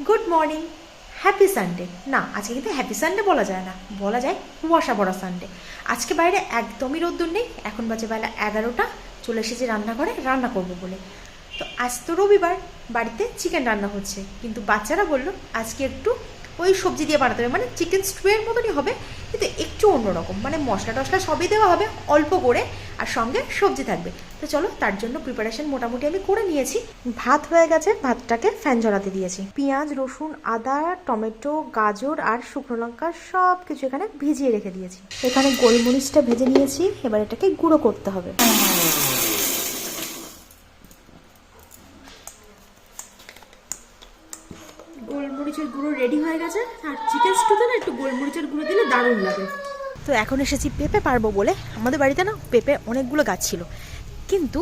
Good morning, happy Sunday. না, আজকে কিন্তু হ্যাপি সানডে বলা যায় না, বলা যায় কুয়াশা পড়া সানডে। আজকে বাইরে একদমই রোদ্দুর নেই, এখন বাজে বেলা 11টা। চলে এসেছি রান্নাঘরে রান্না করব বলে। তো আজ তো রবিবার, বাড়িতে চিকেন রান্না হচ্ছে, কিন্তু বাচ্চারা বললো আজকে একটু ওই সবজি দিয়ে বানাতে হবে, মানে চিকেন স্টুয়ের মতনই হবে, কিন্তু একটু অন্যরকম, মানে মশলা টশলা সবই দেওয়া হবে অল্প করে, আর সঙ্গে সবজি থাকবে। তো চলো, তার জন্য প্রিপারেশন মোটামুটি আমি করে নিয়েছি। ভাত হয়ে গেছে, ভাতটাকে ফ্যান ঝরাতে দিয়েছি। পেঁয়াজ, রসুন, আদা, টমেটো, গাজর আর শুকনো লঙ্কা সব কিছু এখানে ভিজিয়ে রেখে দিয়েছি। এখানে গোলমরিচটা ভেজে নিয়েছি, এবার এটাকে গুঁড়ো করতে হবে। গোলমরিচের গুঁড়ো রেডি হয়ে গেছে, আর চিকেন স্টুতে না একটু গোলমরিচের গুঁড়ো দিলে দারুণ লাগে। তো এখন এসেছি পেঁপে পারবো বলে। আমাদের বাড়িতে না পেঁপে অনেকগুলো গাছ ছিল, কিন্তু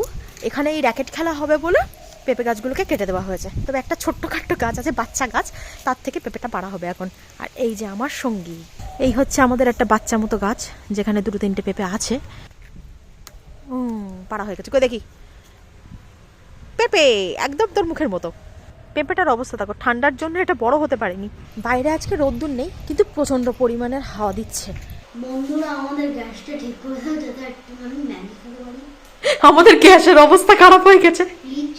এখানে এই র্যাকেট খেলা হবে বলে পেঁপে গাছগুলোকে কেটে দেওয়া হয়েছে। তবে একটা ছোট্টখাট্ট গাছ আছে, বাচ্চা গাছ, তার থেকে পেঁপেটা পাড়া হবে এখন। আর এই যে আমার সঙ্গী, এই হচ্ছে আমাদের একটা বাচ্চা মতো গাছ, যেখানে দুটো তিনটে পেঁপে আছে। পাড়া হয়ে গেছে, কই দেখি। পেঁপে একদম তোর মুখের মতো। পেঁপেটার অবস্থা দেখো, ঠান্ডার জন্য এটা বড় হতে পারেনি। বাইরে আজকে রোদ্দুর নেই, কিন্তু প্রচন্ড পরিমাণের হাওয়া দিচ্ছে। বন্ধুরা, আমাদের গ্যাসটা ঠিক করে দাও যাতে একটু আমি ম্যাগি খেতে পারি। আমাদের গ্যাসের অবস্থা খারাপ হয়ে গেছে, প্লিজ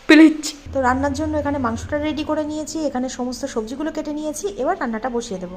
প্লিজ। তো রান্নার জন্য এখানে মাংসটা রেডি করে নিয়েছি, এখানে সমস্ত সবজিগুলো কেটে নিয়েছি, এবার রান্নাটা বসিয়ে দেবো।